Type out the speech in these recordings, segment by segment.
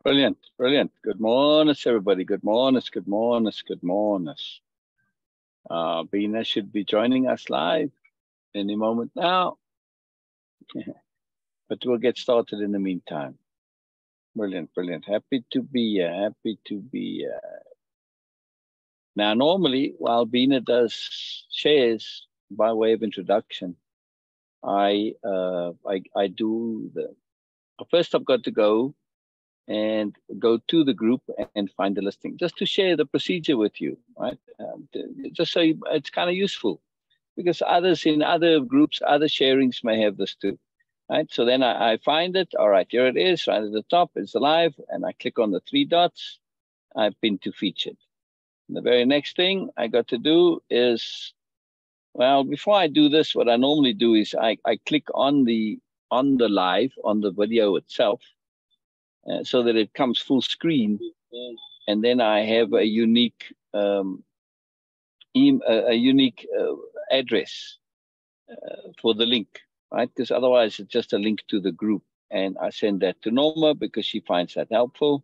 Brilliant, brilliant. Good morning, everybody. Good morning, good morning, good morning. Beena should be joining us live any moment now, but we'll get started in the meantime. Brilliant, brilliant. Happy to be here. Happy to be here. Now, normally, while Beena does shares by way of introduction, I do the first. I've got to go to the group and find the listing, just to share the procedure with you, right? Just so it's kind of useful, because others in other groups, other sharings may have this too, right? So then I find it. All right, here it is, right at the top. It's live, and I click on the three dots. I pin to featured. And the very next thing I got to do is, well, before I do this, what I normally do is I click on the live, on the video itself, so that it comes full screen, and then I have a unique address for the link, right? Because otherwise it's just a link to the group, and I send that to Norma because she finds that helpful.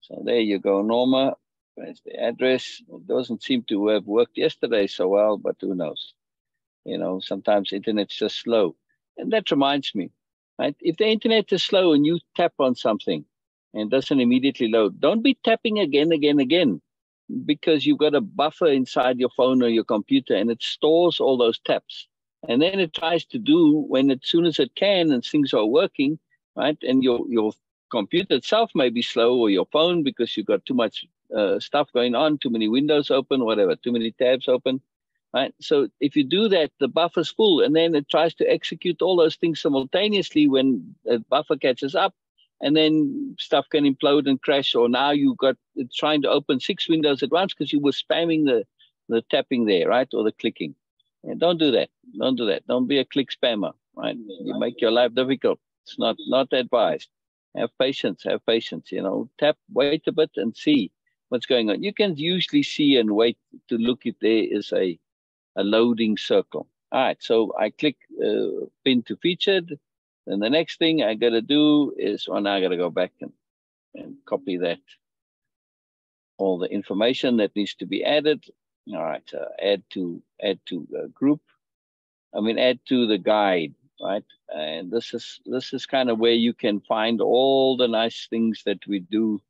So there you go, Norma. There's the address. It doesn't seem to have worked yesterday so well, but who knows? You know, sometimes internet's just slow. And that reminds me, right? If the internet is slow and you tap on something and doesn't immediately load, don't be tapping again, because you've got a buffer inside your phone or your computer, and it stores all those taps. And then it tries to do when as soon as it can and things are working, right? And your computer itself may be slow, or your phone, because you've got too much stuff going on, too many windows open, whatever, too many tabs open, right? So if you do that, the buffer's full, and then it tries to execute all those things simultaneously when the buffer catches up, and then stuff can implode and crash. Or now it's trying to open 6 windows at once because you were spamming the tapping there, right? Or the clicking. And don't do that. Don't do that. Don't be a click spammer, right? You make your life difficult. It's not advised. Have patience, you know, wait a bit and see what's going on. You can usually see and wait to look if there is a loading circle. All right, so I click pin to featured. Then the next thing I got to do is, now I got to go back and copy that, all the information that needs to be added. All right, add to group. Add to the guide, right? And this is kind of where you can find all the nice things that we do,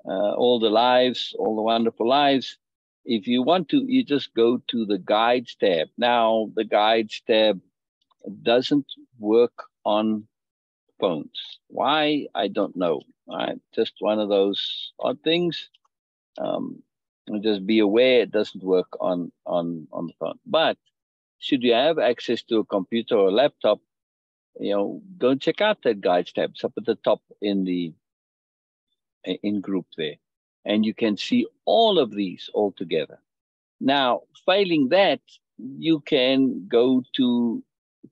all the lives, all the wonderful lives. If you want to, you just go to the guides tab. Now, the guides tab doesn't work on phones. Why? I don't know. Right? Just one of those odd things. Just be aware it doesn't work on the phone. But should you have access to a computer or a laptop, you know, go and check out that guides tab. It's up at the top in group there. And you can see all of these all together. Now, failing that, you can go to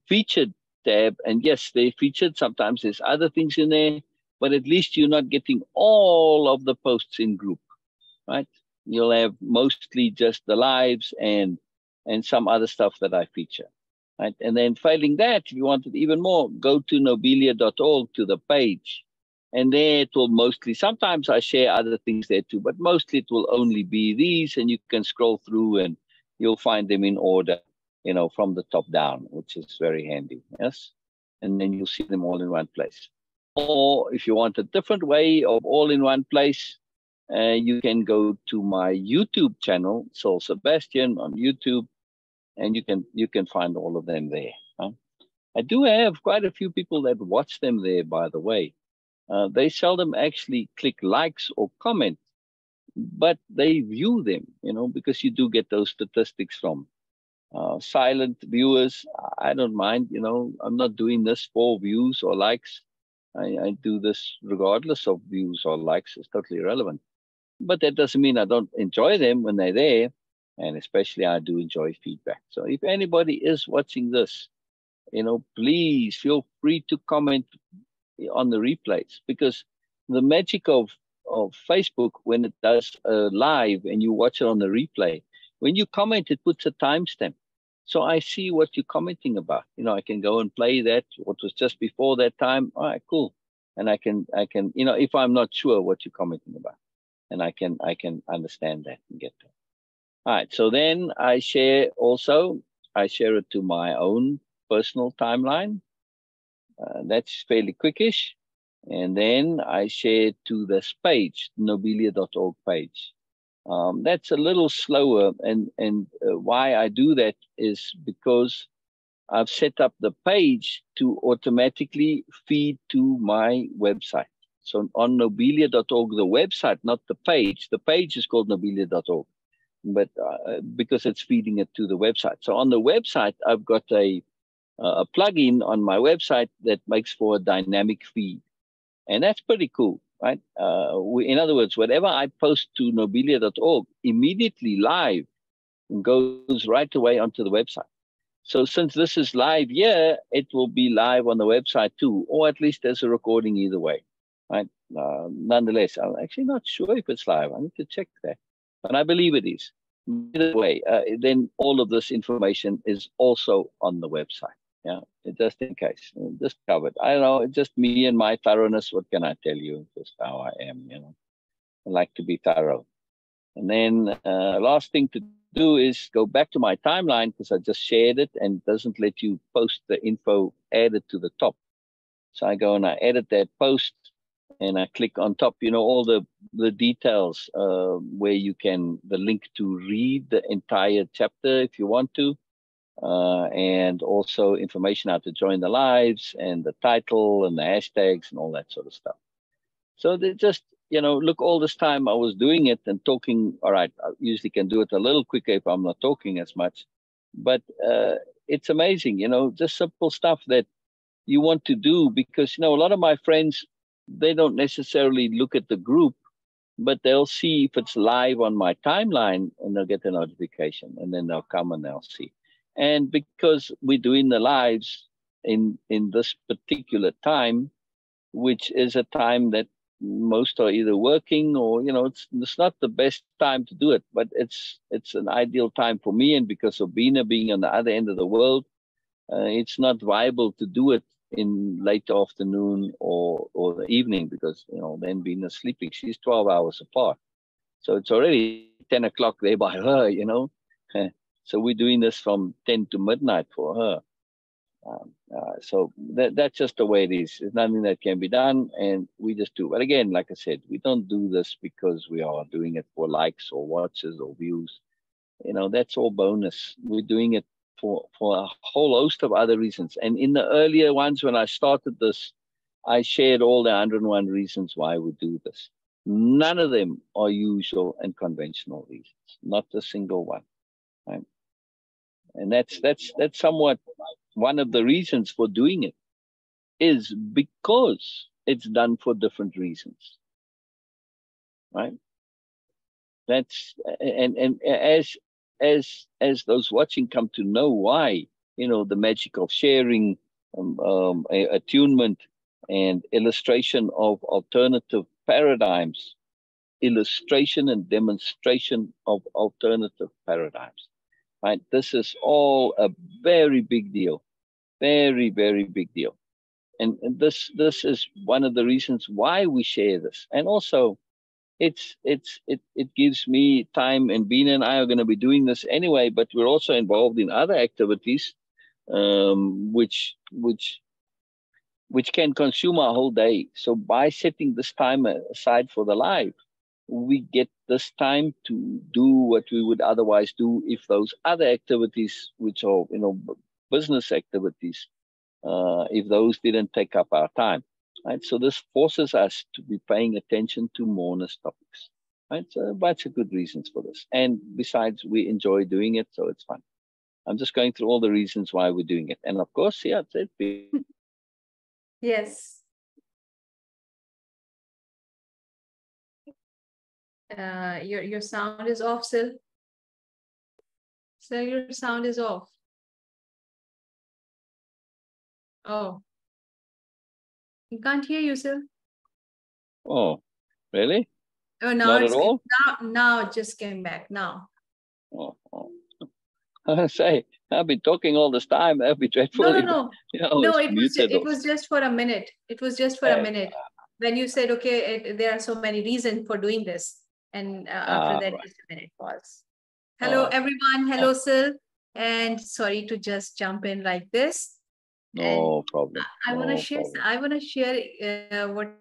featured tab, and yes, they're featured. Sometimes there's other things in there, but at least you're not getting all of the posts in group, right? You'll have mostly just the lives and some other stuff that I feature, right? And then failing that, if you wanted even more, go to nobelia.org to the page. And there it will mostly, sometimes I share other things there too, but mostly it will only be these, and you can scroll through and you'll find them in order, you know, from the top down, which is very handy, yes? And then you'll see them all in one place. Or if you want a different way of all in one place, you can go to my YouTube channel, Syl Sabastian on YouTube, and you can find all of them there. Huh? I do have quite a few people that watch them there, by the way. They seldom actually click likes or comment, but they view them, you know, because you do get those statistics from silent viewers. I don't mind, you know, I'm not doing this for views or likes. I do this regardless of views or likes. It's totally irrelevant. But that doesn't mean I don't enjoy them when they're there. And especially I do enjoy feedback. So if anybody is watching this, you know, please feel free to comment on the replays, because the magic of Facebook, when it does live and you watch it on the replay, when you comment, it puts a timestamp. So I see what you're commenting about. You know, I can go and play that, what was just before that time. All right, cool. And I can, you know, if I'm not sure what you're commenting about, and I can understand that and get that. All right. So then I share it to my own personal timeline. That's fairly quickish. And then I share it to this page, Nobelia.org page. That's a little slower. And why I do that is because I've set up the page to automatically feed to my website. So on Nobelia.org, the website, not the page is called Nobelia.org, but because it's feeding it to the website. So on the website, I've got a plugin on my website that makes for a dynamic feed. And that's pretty cool, right? In other words, whatever I post to Nobelia.org immediately live goes right away onto the website. So since this is live here, it will be live on the website too, or at least there's a recording either way, right? Nonetheless, I'm actually not sure if it's live. I need to check that, but I believe it is. Either way, then all of this information is also on the website. Yeah, just in case, just covered. I don't know, it's just me and my thoroughness. What can I tell you? Just how I am, you know. I like to be thorough. And then last thing to do is go back to my timeline because I just shared it and it doesn't let you post the info added to the top. So I go and I edit that post and I click on top, you know, all the details where you can, the link to read the entire chapter if you want to. And also information how to join the lives and the title and the hashtags and all that sort of stuff. So they just, you know, look, all this time I was doing it and talking. All right, I usually can do it a little quicker if I'm not talking as much. But it's amazing, you know, just simple stuff that you want to do because, you know, a lot of my friends, they don't necessarily look at the group, but they'll see if it's live on my timeline and they'll get a notification and then they'll come and they'll see. And because we're doing the lives in this particular time, which is a time that most are either working or, you know, it's not the best time to do it, but it's an ideal time for me. And because of Beena being on the other end of the world, it's not viable to do it in late afternoon or the evening because, you know, then Beena's sleeping. She's 12 hours apart. So it's already 10 o'clock there by her, you know. So we're doing this from 10 to midnight for her. So that's just the way it is. There's nothing that can be done, and we just do. But again, like I said, we don't do this because we are doing it for likes or watches or views. You know, that's all bonus. We're doing it for a whole host of other reasons. And in the earlier ones, when I started this, I shared all the 101 reasons why we do this. None of them are usual and conventional reasons. Not a single one. Right? And that's somewhat one of the reasons for doing it is because it's done for different reasons, right? That's and as those watching come to know why, you know, the magic of sharing, attunement, and illustration of alternative paradigms, illustration and demonstration of alternative paradigms. Right? This is all a very big deal, very, very big deal. And this is one of the reasons why we share this. And also, it gives me time, and Beena and I are going to be doing this anyway, but we're also involved in other activities, which can consume our whole day. So by setting this time aside for the live, we get this time to do what we would otherwise do if those other activities, which are, you know, business activities, if those didn't take up our time, right? So this forces us to be paying attention to moreness topics, right? So a bunch of good reasons for this. And besides, we enjoy doing it, so it's fun. I'm just going through all the reasons why we're doing it. And of course, yeah, it's it. Yes. Your sound is off, Syl. Syl, your sound is off. Oh. You can't hear you, Syl. Oh, really? Oh, now not at all. Now it just came back. Now. Oh. I say I've been talking all this time. That'd be dreadful No, no, if no. I No, was muted it off. was just for a minute. It was just for a Uh, minute. When you said, okay, there are so many reasons for doing this. And after that, right. just a minute pause. Hello, Oh, everyone. Hello, Syl. And sorry to just jump in like this. And no problem. I want to No share. problem. I want to share what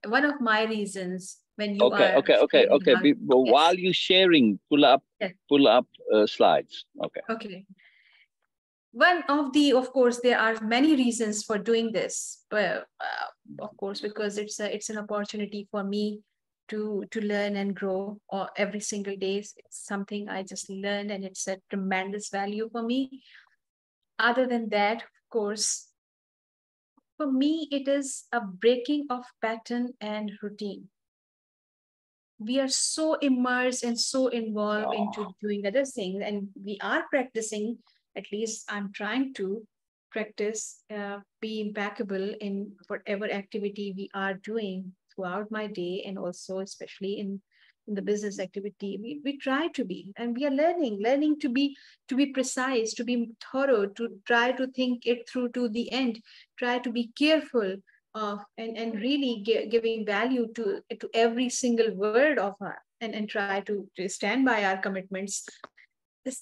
one of my reasons when you Okay, are okay, okay, sharing okay. how. But while Yes. you're sharing, Yes. pull up slides. Okay. Okay. One of the, of course, there are many reasons for doing this, but of course, because it's an opportunity for me to learn and grow every single day. It's something I just learned, and it's a tremendous value for me. Other than that, of course, for me, it is a breaking of pattern and routine. We are so immersed and so involved Oh, into doing other things, and we are practicing, at least I'm trying to practice, be impeccable in whatever activity we are doing throughout my day, and also especially in the business activity. We try to be, and we are learning to be precise, to be thorough, to try to think it through to the end, try to be careful, and really giving value to every single word of our, and try to stand by our commitments.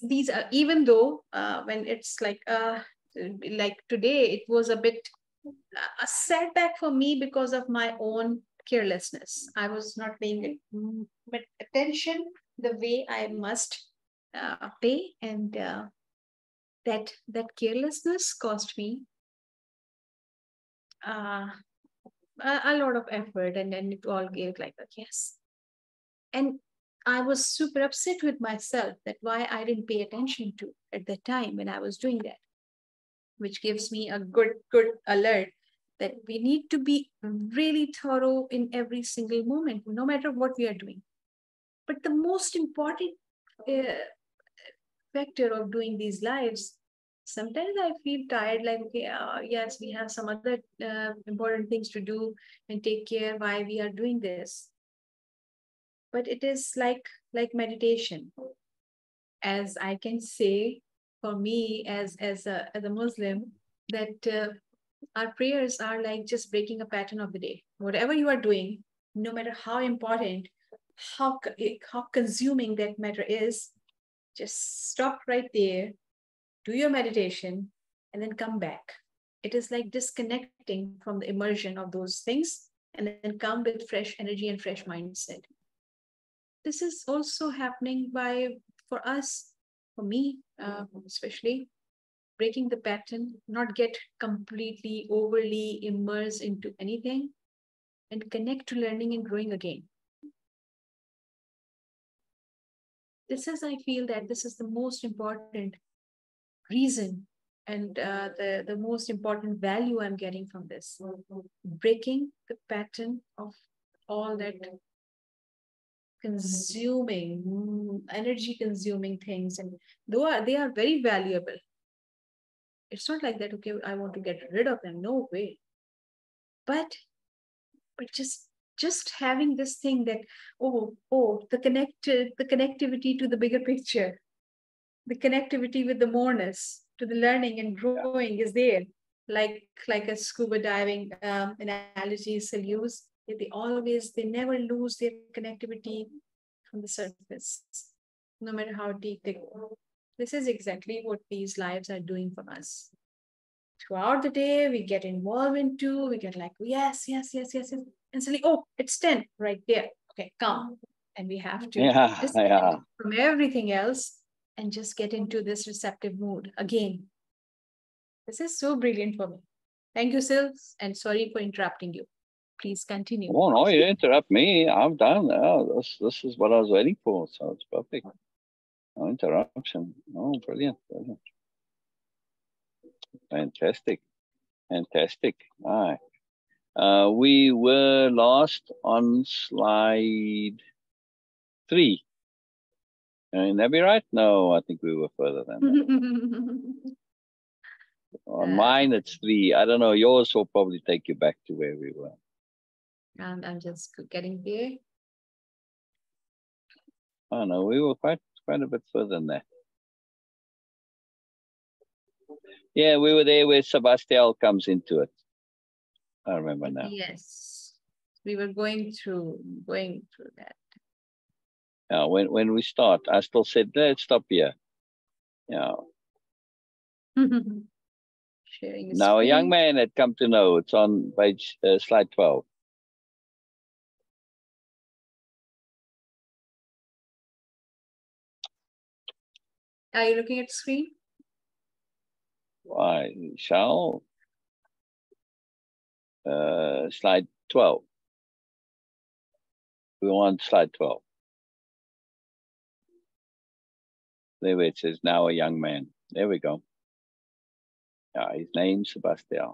These are, even though when it's like today, it was a bit a setback for me because of my own carelessness. I was not paying attention the way I must pay, and that carelessness cost me uh, a lot of effort, and then it all gave like a yes. And I was super upset with myself that why I didn't pay attention to at the time when I was doing that, which gives me a good alert that we need to be really thorough in every single moment, no matter what we are doing. But the most important uh, factor of doing these lives, sometimes I feel tired, like, okay, yes, we have some other important things to do and take care why we are doing this. But it is like meditation, as I can say, for me as a Muslim, that our prayers are like just breaking a pattern of the day. Whatever you are doing, no matter how important, how consuming that matter is, just stop right there, do your meditation, and then come back. It is like disconnecting from the immersion of those things, and then come with fresh energy and fresh mindset. This is also happening by, for us, for me, especially breaking the pattern, not get completely overly immersed into anything, and connect to learning and growing again. This is, I feel that this is the most important reason, and the most important value I'm getting from this. Breaking the pattern of all that consuming, energy consuming things, and though they are very valuable, it's not like that, okay, I want to get rid of them, no way. but but just having this thing that, the connectivity to the bigger picture, the connectivity with the moreness, to the learning and growing is there, like a scuba diving analogy Syl use. They never lose their connectivity from the surface, no matter how deep they go. This is exactly what these lives are doing for us. Throughout the day, we get involved into, we get like, yes, yes, yes, yes, yes. And suddenly, oh, it's 10 right there. Okay, come. And we have to yeah, disconnect yeah. from everything else and just get into this receptive mood again. This is so brilliant for me. Thank you, Syl, and sorry for interrupting you. Please continue. Oh no, you didn't interrupt me. I'm done. Oh, this is what I was waiting for. So it's perfect. No interruption. Oh, brilliant, brilliant. Fantastic. Fantastic. All right. We were last on slide 3. Can that be right? No, I think we were further than that. On mine, it's 3. I don't know. Yours will probably take you back to where we were. I'm just getting there. Oh no, we were quite a bit further than that. Yeah, we were there where Sabastian comes into it. I remember now. Yes, we were going through that. When we start, I still said, let's stop here. Yeah. Sharing the Now, a young screen. man had come to know. It's on page slide 12. Are you looking at the screen? I shall. Slide 12. We want slide 12. There where it says, now a young man. There we go. Yeah, his name's Sebastian.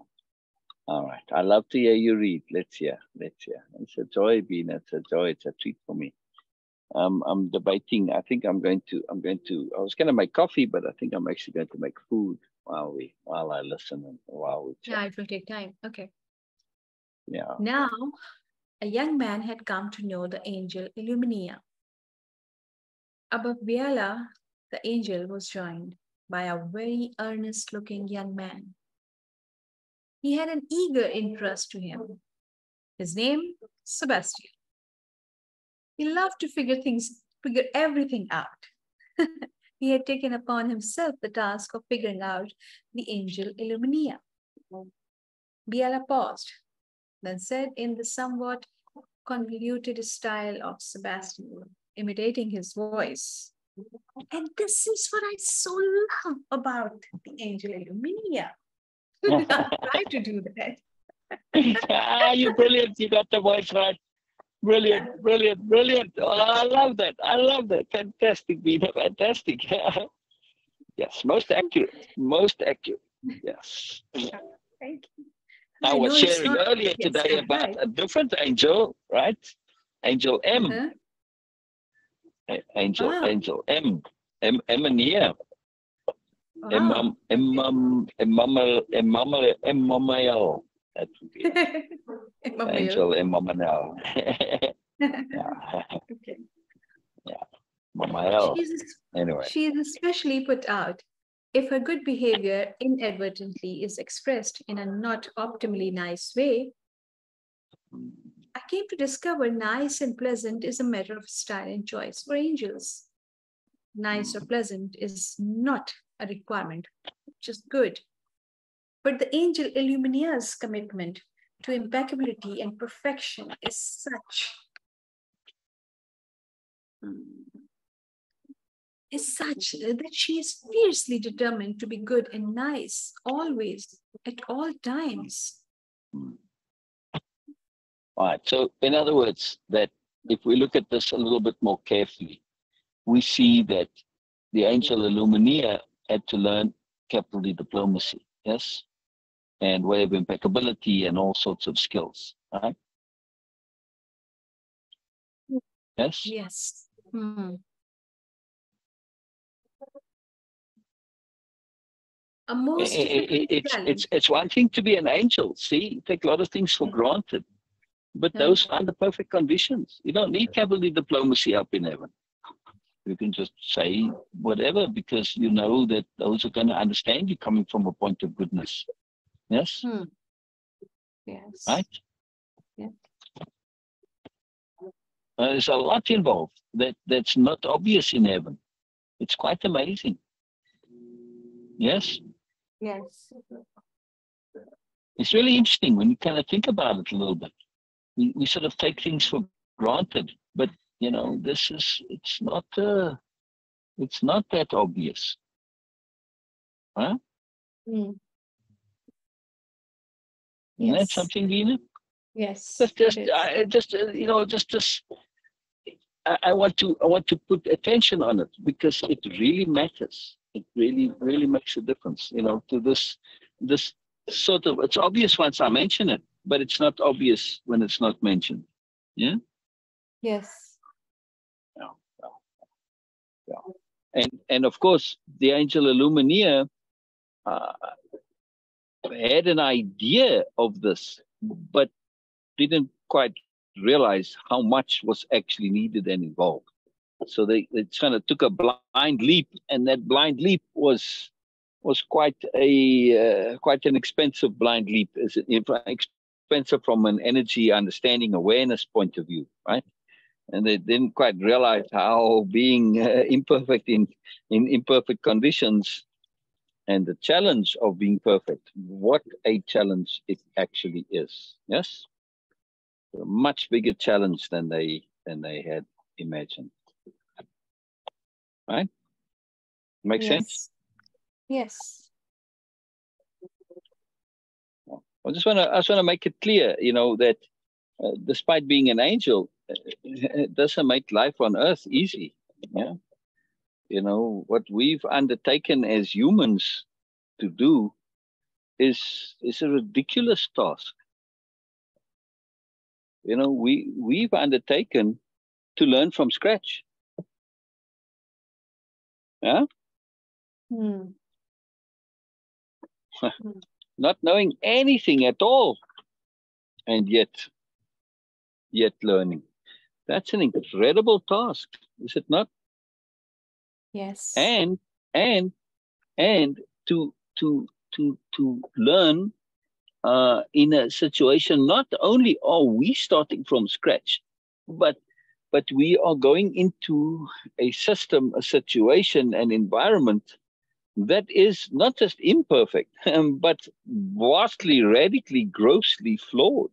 All right. I love to hear you read. Let's hear. It's a joy, Beena. It's a joy. It's a treat for me. I'm debating. I think I was going to make coffee, but I think I'm actually going to make food while I listen and while we chat. Yeah, it will take time. Okay. Yeah. Now, a young man had come to know the angel Eluminia. Above Biella, the angel was joined by a very earnest-looking young man. He had an eager interest to him. His name, Sebastian. He loved to figure everything out. He had taken upon himself the task of figuring out the angel Eluminia. Biella paused, then said in the somewhat convoluted style of Sebastian, imitating his voice, and this is what I so love about the angel Eluminia. Try to do that. You're brilliant. You got the voice right. Brilliant. Oh, I love that. Fantastic, Beena. Fantastic. Yes, most accurate. Yes. Thank you. I was sharing earlier today about a different angel, right? Angel M. Angel M. M here. Wow. Emmanuel. That would be Angel Emmanuel. Okay. Yeah. Mamael. Anyway. She is especially put out if her good behavior inadvertently is expressed in a not optimally nice way. I came to discover nice and pleasant is a matter of style and choice for angels. Nice or pleasant is not a requirement, just good. But the angel Eluminia's commitment to impeccability and perfection is such that she is fiercely determined to be good and nice, always, at all times. All right. So, in other words, that if we look at this a little bit more carefully, we see that the angel Eluminia had to learn capital D diplomacy, yes, and way of impeccability and all sorts of skills, right? Yes. Yes. A most it's one thing to be an angel. See, you take a lot of things for granted, but those are the perfect conditions. You don't need capital D diplomacy up in heaven. You can just say whatever because you know that those are going to understand you coming from a point of goodness. Yes? Yes. Right? Yeah. There's a lot involved that's not obvious in heaven. It's quite amazing. Yes? Yes. It's really interesting when you kind of think about it a little bit. We sort of take things for granted, but you know, it's not that obvious. Huh? Yes. Isn't that something, Beena? Yes. I want to put attention on it because it really matters. It really makes a difference, you know, to this sort of, it's obvious once I mention it, but it's not obvious when it's not mentioned. Yeah? Yes. Yeah. And of course, the angel Eluminia had an idea of this, but didn't quite realize how much was actually needed and involved. So they kind of took a blind leap, and that blind leap was was quite an expensive blind leap. Is expensive from an energy understanding awareness point of view, right? And they didn't quite realize how being imperfect in imperfect conditions and the challenge of being perfect, what a challenge it actually is. Yes, a much bigger challenge than they had imagined. Right? Makes sense? Yes. I just want to make it clear, that despite being an angel, it doesn't make life on earth easy. Yeah. What we've undertaken as humans to do is a ridiculous task. We've undertaken to learn from scratch. Yeah. Not knowing anything at all, and yet learning. That's an incredible task, is it not? Yes. And to learn in a situation, not only are we starting from scratch, but we are going into a system, a situation, an environment that is not just imperfect, but vastly, radically, grossly flawed.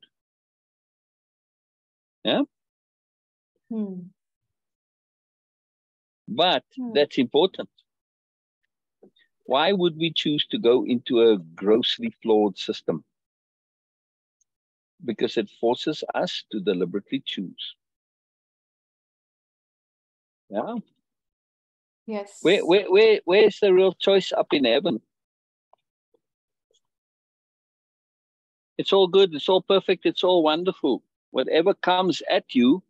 Yeah. But that's important. Why would we choose to go into a grossly flawed system? Because it forces us to deliberately choose. Yeah. Yes. Where's the real choice up in heaven? It's all good. It's all perfect. It's all wonderful. Whatever comes at you,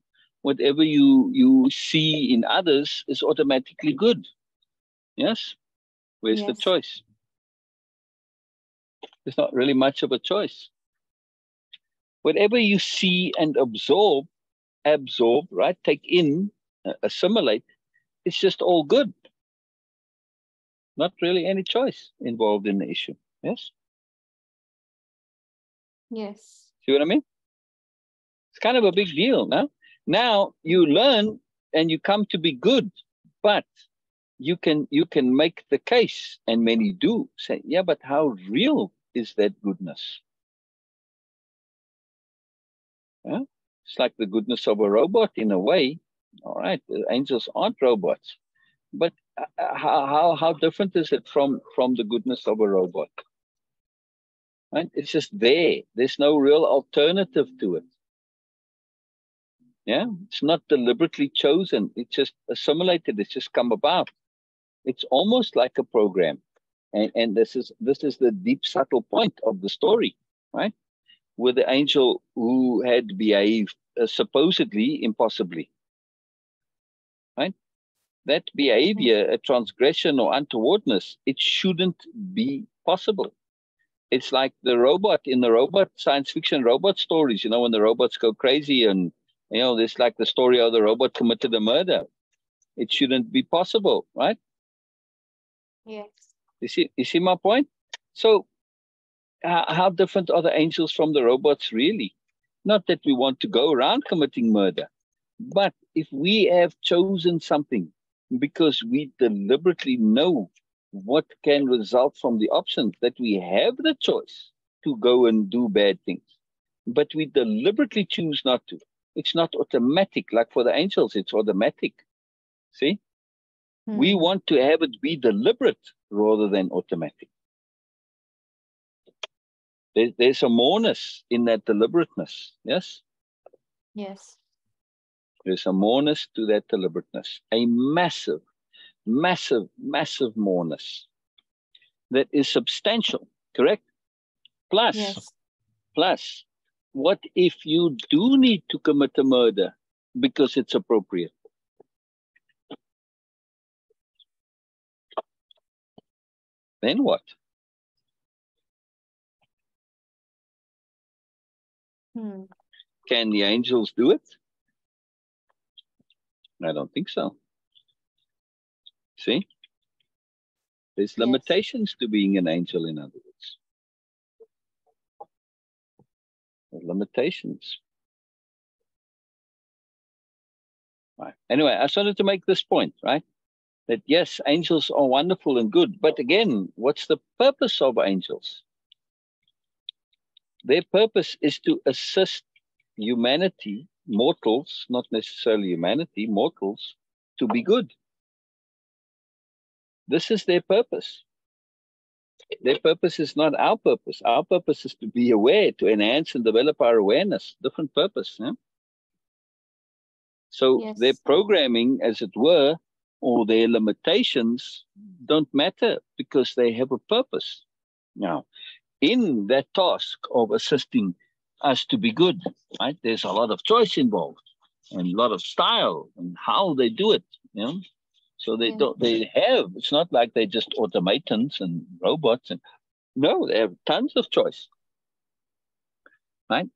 whatever you see in others is automatically good. Yes? Where's the choice? There's not really much of a choice. Whatever you see and absorb, right? Take in, assimilate, it's just all good. Not really any choice involved in the issue. Yes? Yes. See what I mean? It's kind of a big deal, no? Now you learn and you come to be good, but you can make the case, and many do say, yeah, but how real is that goodness? Yeah? It's like the goodness of a robot in a way. All right, the angels aren't robots, but how different is it from the goodness of a robot? Right? It's just there. There's no real alternative to it. Yeah, it's not deliberately chosen. It's just assimilated. It's just come about. It's almost like a program, and this is the deep, subtle point of the story, right? With the angel who had behaved supposedly impossibly, right? That behavior, a transgression or untowardness, it shouldn't be possible. It's like the robot in the robot science fiction robot stories, when the robots go crazy and, it's like the story of the robot committed a murder. It shouldn't be possible, right? Yes. You see my point? So how different are the angels from the robots really? Not that we want to go around committing murder, but if we have chosen something because we deliberately know what can result from the options, that we have the choice to go and do bad things, but we deliberately choose not to. It's not automatic. Like for the angels, it's automatic. See? We want to have it be deliberate rather than automatic. There's a moreness in that deliberateness. Yes? Yes. There's a moreness to that deliberateness. A massive, massive, massive moreness that is substantial, correct? Plus, what if you do need to commit a murder because it's appropriate? Then what? Can the angels do it? I don't think so. See? There's limitations to being an angel, in other words. There's limitations. Right. Anyway, I just wanted to make this point, right? That yes, angels are wonderful and good, but again, what's the purpose of angels? Their purpose is to assist humanity, mortals, not necessarily humanity, mortals, to be good. This is their purpose. Their purpose is not our purpose. Our purpose is to be aware, to enhance and develop our awareness. Different purpose. Yeah? So their programming, as it were, or their limitations don't matter because they have a purpose. Now, in that task of assisting us to be good, right, there's a lot of choice involved and a lot of style and how they do it. You know? So they don't. They have. It's not like they're just automatons and robots. And no, they have tons of choice. Right?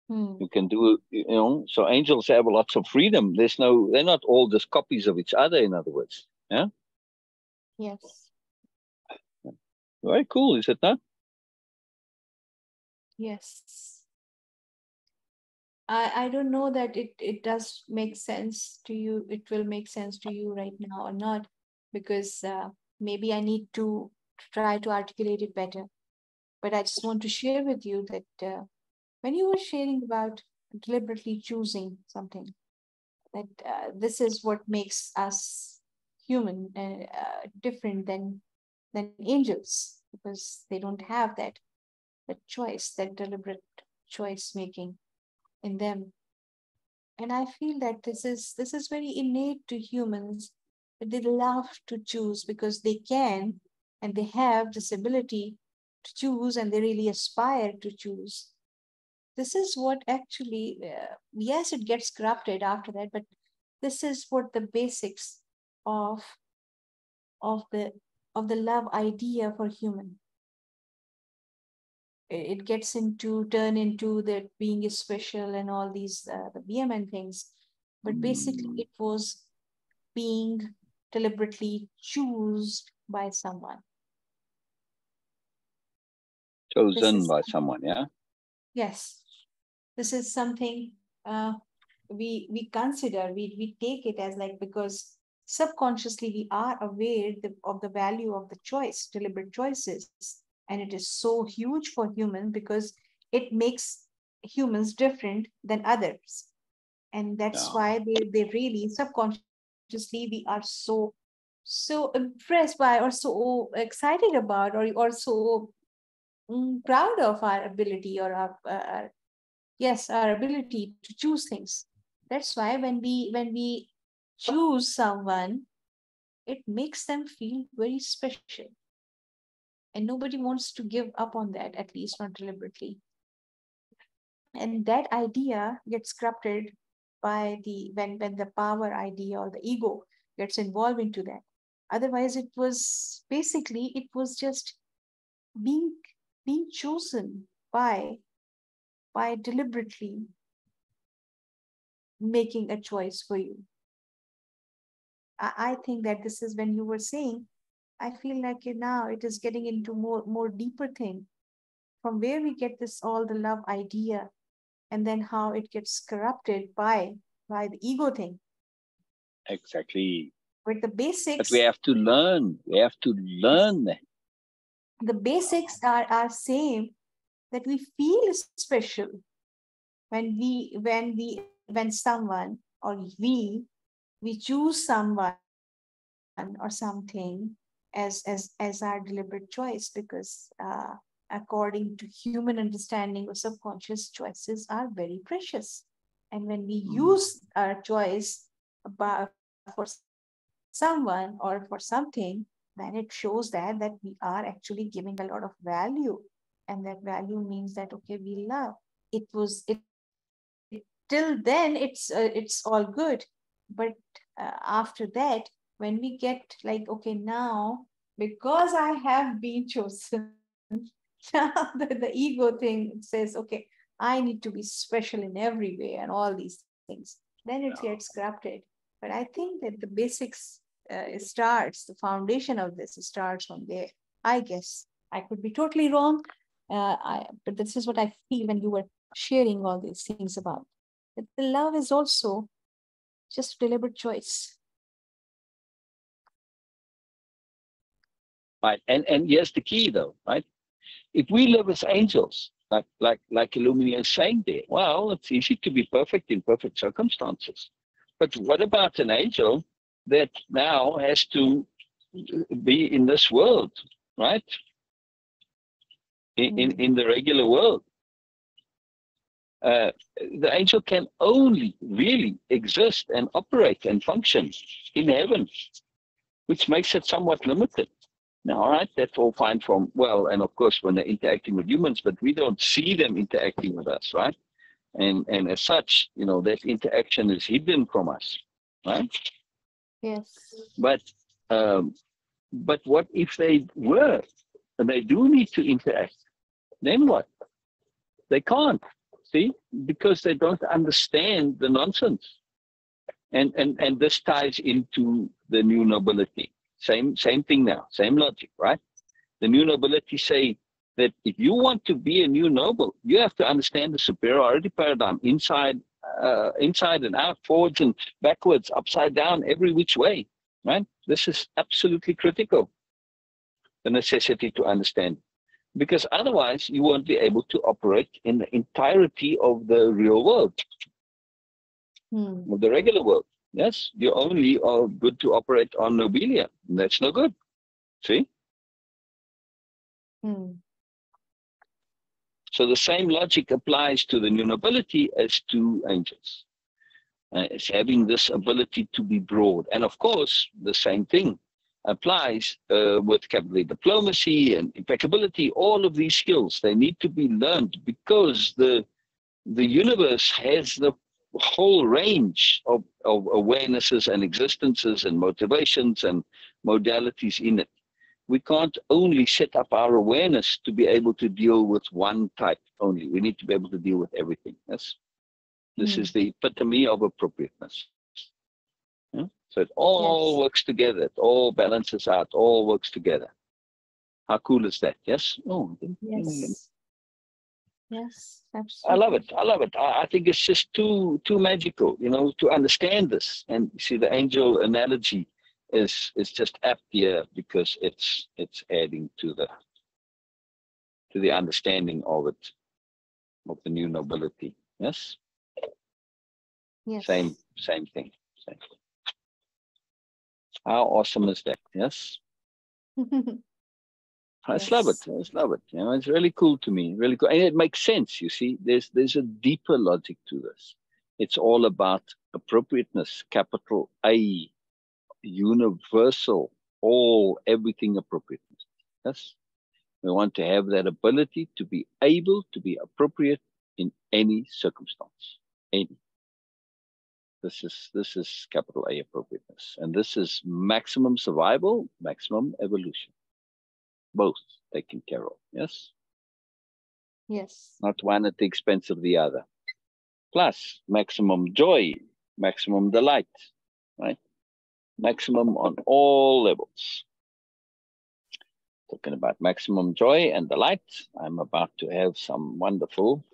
You can do. You know. So angels have lots of freedom. There's no. They're not all just copies of each other. In other words. Yeah. Yes. Very cool, is it not? Yes. I don't know that it does make sense to you. It will make sense to you right now or not, because maybe I need to try to articulate it better. But I just want to share with you that when you were sharing about deliberately choosing something, that this is what makes us human, different than angels, because they don't have that choice, that deliberate choice making in them. And I feel that this is very innate to humans, that they love to choose because they can, and they have this ability to choose, and they really aspire to choose. This is what actually, yes, it gets corrupted after that, but this is what the basics of of the of the love idea for human. It gets into turn into that being is special and all these the BMN things, but basically it was being deliberately chosen by someone. Chosen by someone, yeah. Yes, this is something we consider, we take it as like, because subconsciously we are aware of the value of the choice, deliberate choices, and it is so huge for human because it makes humans different than others, and that's why they really subconsciously we are so impressed by, or so excited about, or so proud of our ability, or our yes, our ability to choose things. That's why when we choose someone, it makes them feel very special, and nobody wants to give up on that, at least not deliberately. And that idea gets corrupted by the when the power idea or the ego gets involved into that. Otherwise, it was just being being chosen by deliberately making a choice for you. I think that this is when you were saying, I feel like now it is getting into more deeper thing, from where we get this all the love idea, and then how it gets corrupted by the ego thing. Exactly. But the basics. But we have to learn. We have to learn that. The basics are same, that we feel special when someone, or we choose someone or something as our deliberate choice, because according to human understanding or subconscious, choices are very precious. And when we use our choice for someone or for something, then it shows that we are actually giving a lot of value, and that value means that, okay, we love. Till then it's all good, but after that, when we get like, okay, now because I have been chosen, now the ego thing says, okay, I need to be special in every way and all these things, then it gets corrupted. But I think that the basics starts, the foundation of this starts from there. I guess I could be totally wrong, but this is what I feel when you were sharing all these things about. That the love is also just deliberate choice. Right, and here's the key though, right? If we live as angels, like Eluminia is saying there, well, it's easy to be perfect in perfect circumstances. But what about an angel that now has to be in this world, right? In the regular world. The angel can only really exist and operate and function in heaven, which makes it somewhat limited. Now, all right, that's all fine from, well, and of course, when they're interacting with humans, but we don't see them interacting with us, right? And as such, you know, that interaction is hidden from us, right? Yes. But what if they were, and they do need to interact? Then what? They can't, see, because they don't understand the nonsense. And this ties into the new nobility. Same thing now, same logic, right? The new nobility say that if you want to be a new noble, you have to understand the superiority paradigm inside and out, forwards and backwards, upside down, every which way, right? This is absolutely critical, the necessity to understand, because otherwise you won't be able to operate in the entirety of the real world, of the regular world. Yes, you only are good to operate on Nobelia. That's no good. See? So the same logic applies to the new nobility as to angels. It's having this ability to be broad. And of course, the same thing applies with capital diplomacy and impeccability. All of these skills, they need to be learned because the universe has the whole range of awarenesses and existences and motivations and modalities in it. We can't only set up our awareness to be able to deal with one type only. We need to be able to deal with everything. This is the epitome of appropriateness. Yeah? So it all works together. It all balances out, all works together. How cool is that? Yes? Oh, yes. Yes, absolutely. I love it. I love it. I think it's just too magical, you know, to understand this. And see, the angel analogy is just apt here because it's adding to the understanding of it, of the new nobility. Yes. Yes. Same thing. Same. How awesome is that? Yes. I just love it. I just love it. You know, it's really cool to me. Really cool, and it makes sense. You see, there's a deeper logic to this. It's all about appropriateness, capital A, universal, everything appropriateness. Yes, we want to have that ability to be able to be appropriate in any circumstance. Any. This is capital A appropriateness, and this is maximum survival, maximum evolution. Both taken care of, yes? Yes. Not one at the expense of the other. Plus, maximum joy, maximum delight, right? Maximum on all levels. Talking about maximum joy and delight, I'm about to have some wonderful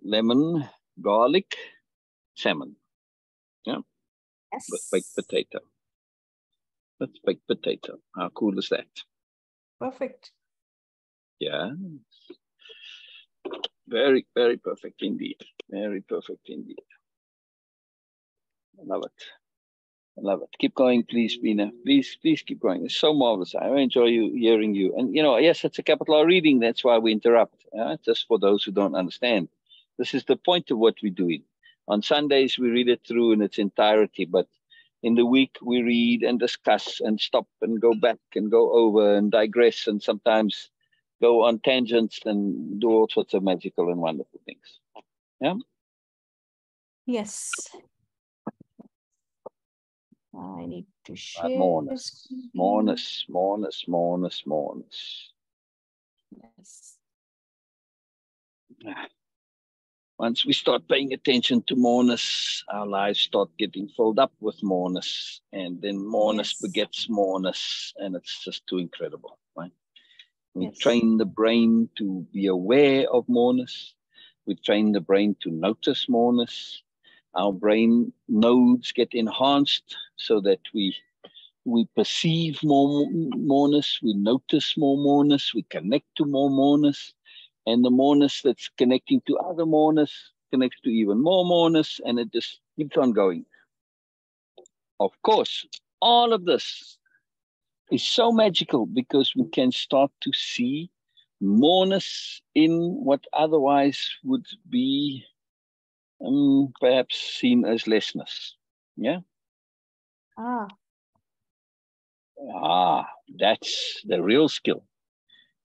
lemon, garlic, salmon. Yeah? Yes. With baked potato. That's baked potato. How cool is that? Perfect. Yeah. Very, very perfect indeed. Very perfect indeed. I love it. I love it. Keep going, please, Beena. Please keep going. It's so marvelous. I enjoy hearing you. And, you know, yes, it's a capital R reading. That's why we interrupt. Just for those who don't understand. This is the point of what we're doing. On Sundays, we read it through in its entirety. But in the week, we read and discuss and stop and go back and go over and digress and sometimes go on tangents and do all sorts of magical and wonderful things. Yeah? Yes. I need to share. Moreness. Yes. Once we start paying attention to moreness, our lives start getting filled up with moreness, and then moreness begets moreness, and it's just too incredible, right? We train the brain to be aware of moreness. We train the brain to notice moreness. Our brain nodes get enhanced so that we perceive more moreness, we notice more moreness, we connect to more moreness. And the moreness that's connecting to other moreness connects to even more moreness, and it just keeps on going. Of course, all of this is so magical because we can start to see moreness in what otherwise would be perhaps seen as lessness. Yeah? That's the real skill.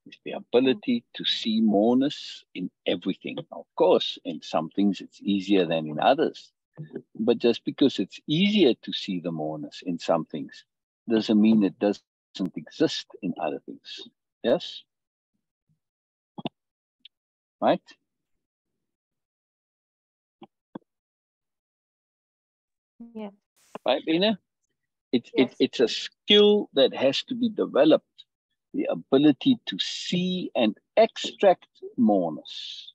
It's the ability to see moreness in everything. Of course, in some things it's easier than in others. But just because it's easier to see the moreness in some things doesn't mean it doesn't exist in other things. Yes? Right? Yeah. Right, Beena? It's a skill that has to be developed. The ability to see and extract moreness.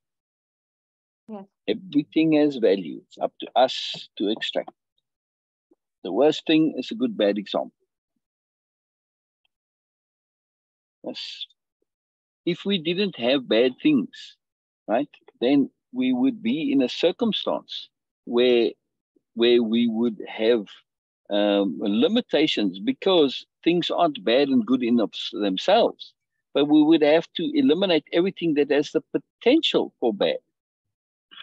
Yes. Everything has value. It's up to us to extract. The worst thing is a good bad example. Yes. If we didn't have bad things, right, then we would be in a circumstance where we would have limitations because things aren't bad and good in themselves, but we would have to eliminate everything that has the potential for bad.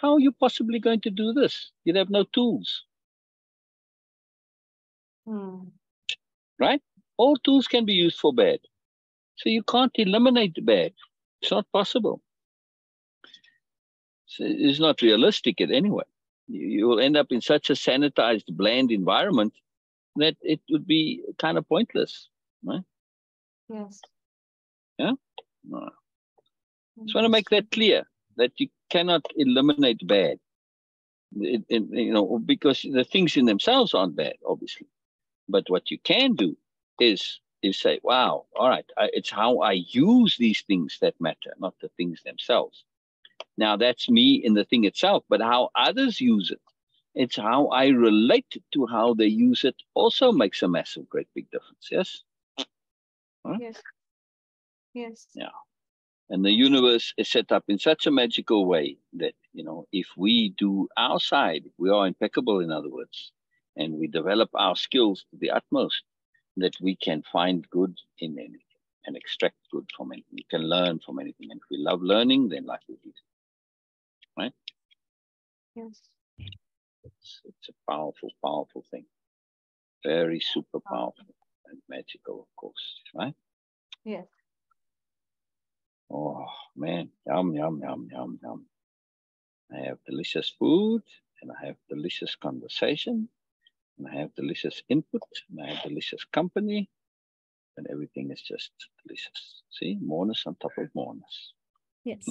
How are you possibly going to do this? You'd have no tools. Right? All tools can be used for bad. So you can't eliminate the bad. It's not possible. So it's not realistic anyway. You will end up in such a sanitized, bland environment that it would be kind of pointless. Right? Yes. Yeah? No. Just want to make that clear, that you cannot eliminate bad. Because the things in themselves aren't bad, obviously. But what you can do is say, wow, all right, it's how I use these things that matter, not the things themselves. Now, that's me in the thing itself, but how others use it, it's how I relate to how they use it also makes a massive, great big difference, yes? Huh? Yes. Yes. Yeah. And the universe is set up in such a magical way that, if we do our side, we are impeccable, in other words, and we develop our skills to the utmost, that we can find good in anything and extract good from anything. We can learn from anything. And if we love learning, then life is easy. Right? Yes. It's a powerful, powerful thing. Very super powerful and magical, of course. Right? Yes. Oh, man. Yum, yum, yum, yum, yum. I have delicious food, and I have delicious conversation, and I have delicious input, and I have delicious company, and everything is just delicious. See, moreness on top of moreness. Yes.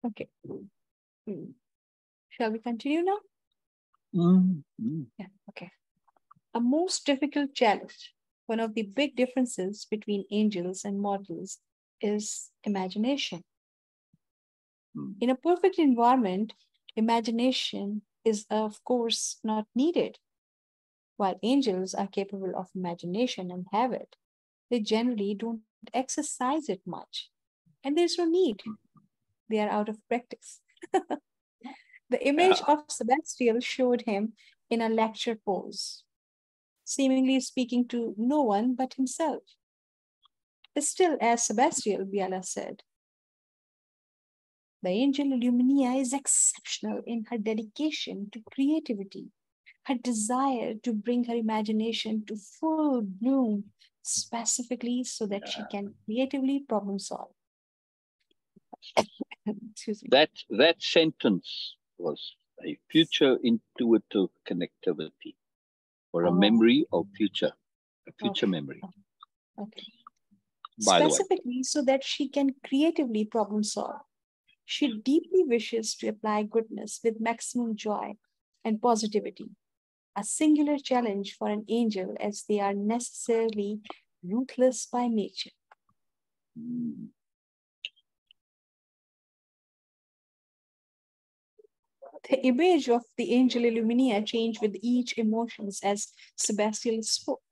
Okay. Shall we continue now? Yeah, okay. A most difficult challenge. One of the big differences between angels and mortals is imagination. In a perfect environment, imagination is, of course, not needed. While angels are capable of imagination and have it, they generally don't exercise it much. And there's no need. They are out of practice. The image of Sebastian showed him in a lecture pose, seemingly speaking to no one but himself. Still, as Sebastian, Biella said, the angel Eluminia is exceptional in her dedication to creativity, her desire to bring her imagination to full bloom, specifically so that she can creatively problem solve. Excuse me. That sentence was a future intuitive connectivity, or a memory of future, a future memory. Okay. By the way. Specifically so that she can creatively problem solve. She deeply wishes to apply goodness with maximum joy and positivity, a singular challenge for an angel as they are necessarily ruthless by nature. The image of the angel Eluminia changed with each emotions as Sabastian spoke.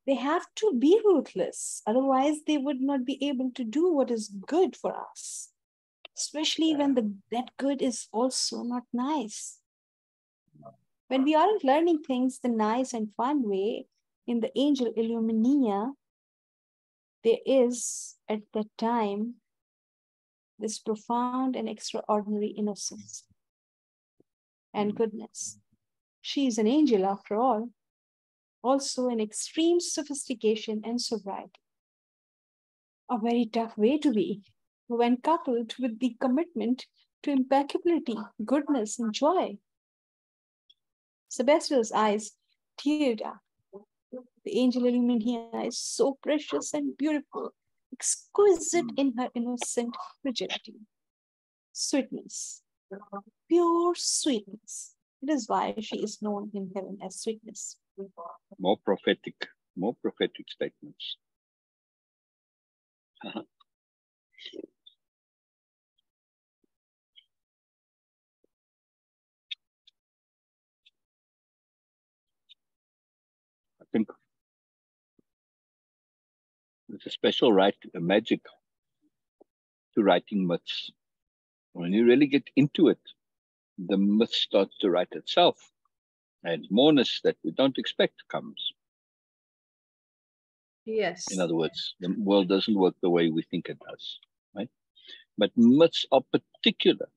They have to be ruthless, otherwise they would not be able to do what is good for us, especially when that good is also not nice. When we aren't learning things the nice and fun way, in the angel Eluminia, there is, at that time, this profound and extraordinary innocence and goodness. She is an angel after all, also in extreme sophistication and sobriety. A very tough way to be, when coupled with the commitment to impeccability, goodness, and joy. Sebastian's eyes teared up. The angel Eluminia is so precious and beautiful, exquisite in her innocent fragility. Sweetness, pure sweetness. It is why she is known in heaven as sweetness. More prophetic statements. I think there's a special right, a magic to writing myths. When you really get into it, the myth starts to write itself. And moreness that we don't expect comes. Yes. In other words, the world doesn't work the way we think it does, right? But myths are particular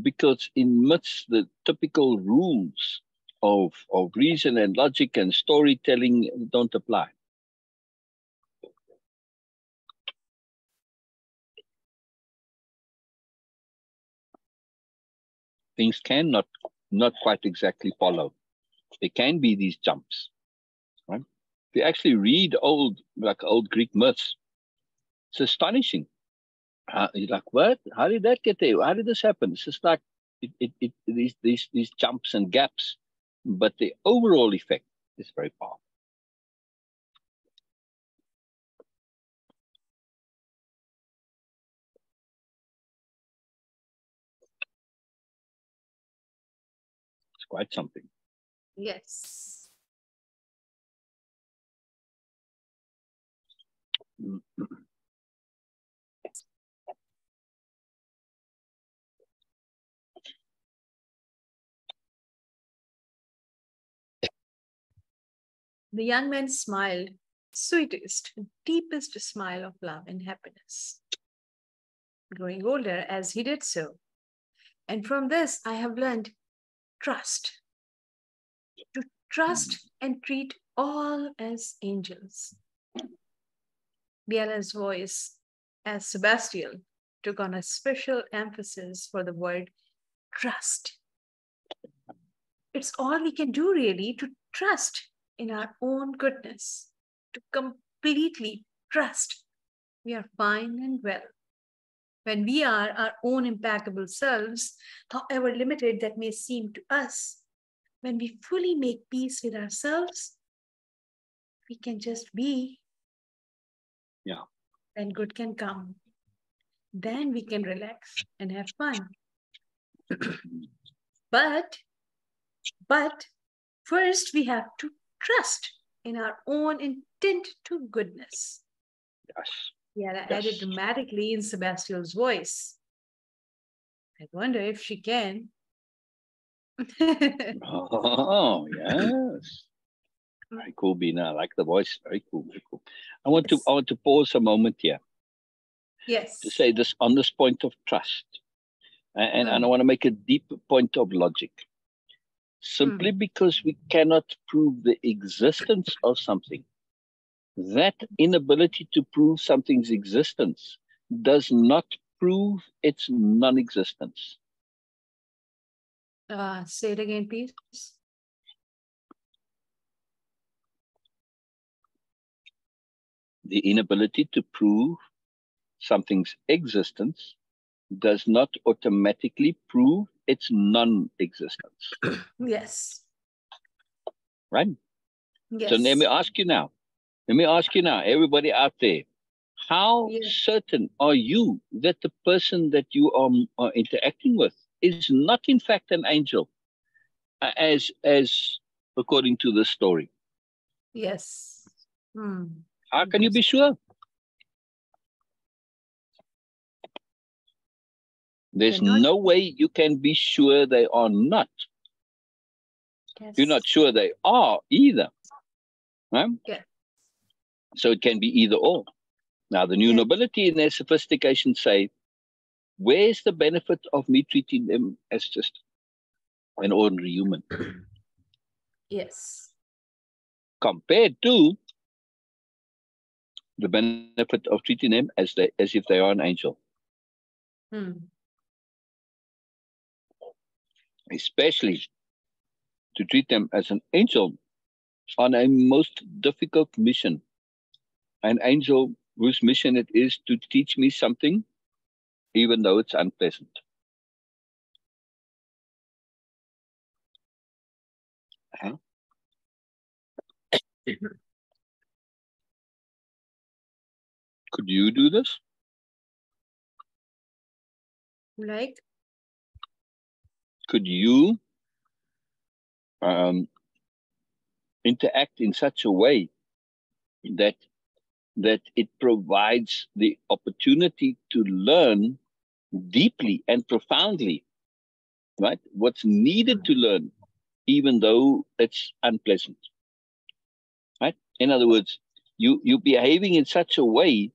because in myths, the typical rules of reason and logic and storytelling don't apply. Things cannot not quite exactly follow. There can be these jumps, right? If you actually read old Greek myths, it's astonishing. You're like, what? How did that get there? How did this happen? It's just like these jumps and gaps, but the overall effect is very powerful. It's quite something. Yes. The young man smiled, sweetest, deepest smile of love and happiness, growing older as he did so. And from this, I have learned trust. To trust and treat all as angels. Biella's voice, as Sabastian, took on a special emphasis for the word trust. It's all we can do, really, to trust in our own goodness, to completely trust we are fine and well. When we are our own impeccable selves, however limited that may seem to us, when we fully make peace with ourselves, we can just be. Yeah. Then good can come. Then we can relax and have fun. But first we have to trust in our own intent to goodness. Yes. Biella added dramatically in Sebastian's voice. I wonder if she can. Oh, yes. Very cool, Beena. I like the voice. Very cool, very cool. I want to pause a moment here. Yes. To say this on this point of trust. And I want to make a deep point of logic. Simply because we cannot prove the existence of something, that inability to prove something's existence does not prove its non-existence. Say it again, please. The inability to prove something's existence does not automatically prove its non-existence. Yes. Right? Yes. So let me ask you now, everybody out there, how certain are you that the person that you are interacting with is not in fact an angel, as according to the story? Yes. How can you be sure? There's no way you can be sure they are not. Yes. You're not sure they are either. Right? Yeah. So it can be either or. Now, the new nobility in their sophistication say, where's the benefit of me treating them as just an ordinary human? Yes. Compared to the benefit of treating them as if they are an angel. Especially to treat them as an angel on a most difficult mission. An angel whose mission it is to teach me something, even though it's unpleasant. Could you do this? Like? Could you interact in such a way that it provides the opportunity to learn deeply and profoundly, right? What's needed to learn, even though it's unpleasant, right? In other words, you're behaving in such a way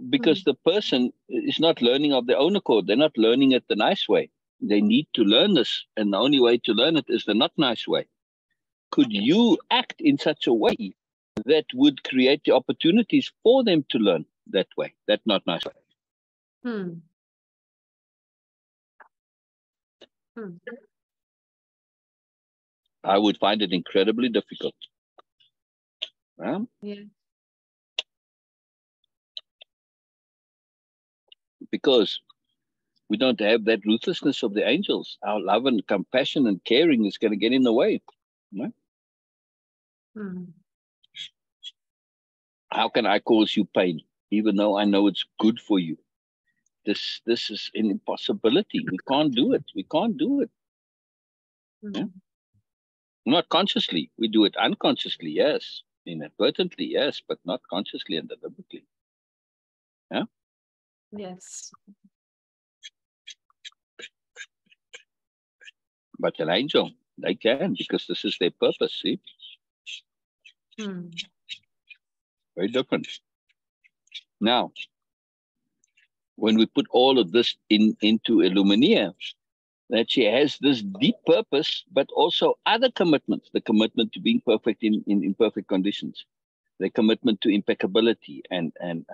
because the person is not learning of their own accord. They're not learning it the nice way. They need to learn this, and the only way to learn it is the not nice way. Could you act in such a way that would create the opportunities for them to learn that way, that not nice way? I would find it incredibly difficult. Yeah. Because we don't have that ruthlessness of the angels. Our love and compassion and caring is going to get in the way. Right? How can I cause you pain, even though I know it's good for you? This is an impossibility. We can't do it. We can't do it. Yeah? Not consciously. We do it unconsciously, yes. Inadvertently, yes, but not consciously and deliberately. Yeah? Yes. But an angel, they can, because this is their purpose, see? Very different. Now, when we put all of this into Eluminia, that she has this deep purpose, but also other commitments, the commitment to being perfect in imperfect conditions, the commitment to impeccability, and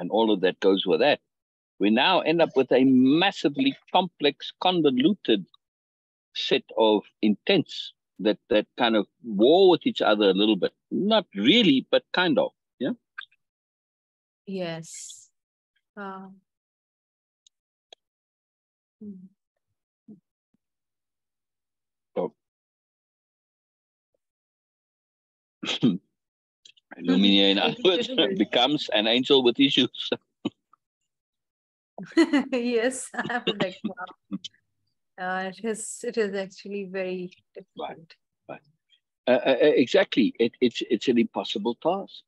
all of that goes with that. We now end up with a massively complex, convoluted set of intents that kind of war with each other a little bit. Not really, but kind of, yeah? Yes. So, Eluminia, in other words, becomes an angel with issues. Yes, I was like, wow. It is actually very difficult. Right. Exactly. It's an impossible task.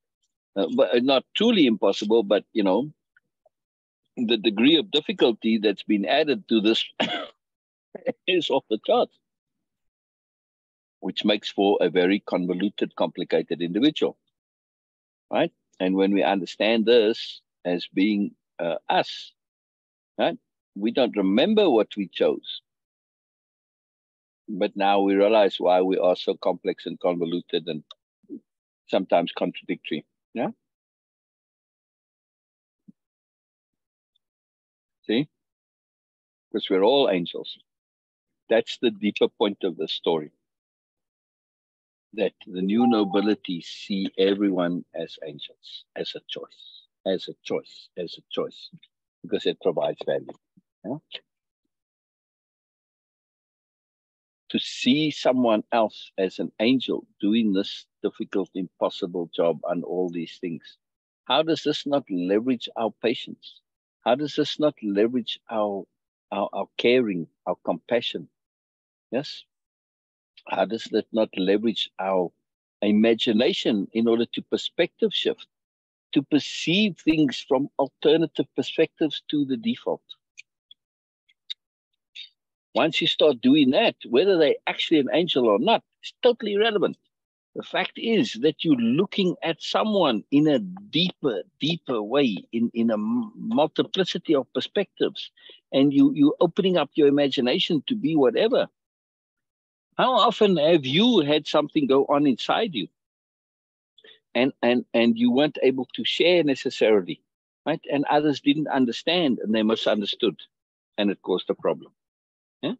But not truly impossible, but, the degree of difficulty that's been added to this is off the charts, which makes for a very convoluted, complicated individual, right? And when we understand this as being us, right, we don't remember what we chose. But now we realize why we are so complex and convoluted and sometimes contradictory. Yeah. See? Because we're all angels. That's the deeper point of the story. That the new nobility see everyone as angels, as a choice, because it provides value. Yeah? To see someone else as an angel doing this difficult, impossible job and all these things. How does this not leverage our patience? How does this not leverage our caring, our compassion? Yes? How does that not leverage our imagination in order to perspective shift, to perceive things from alternative perspectives to the default? Once you start doing that, whether they're actually an angel or not, is totally irrelevant. The fact is that you're looking at someone in a deeper, deeper way, in a multiplicity of perspectives, and you're opening up your imagination to be whatever. How often have you had something go on inside you and you weren't able to share necessarily, right? And others didn't understand and they misunderstood, and it caused a problem. Yeah?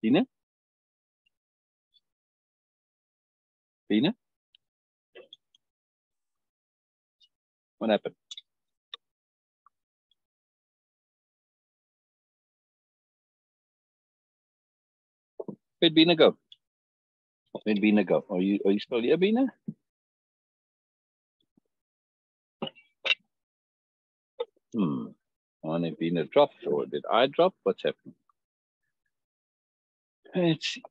Beena? Beena? What happened? Where'd Beena go? Where'd Beena go? Are you still here, Beena? Only Beena dropped, or did I drop? What's happening? Let's see.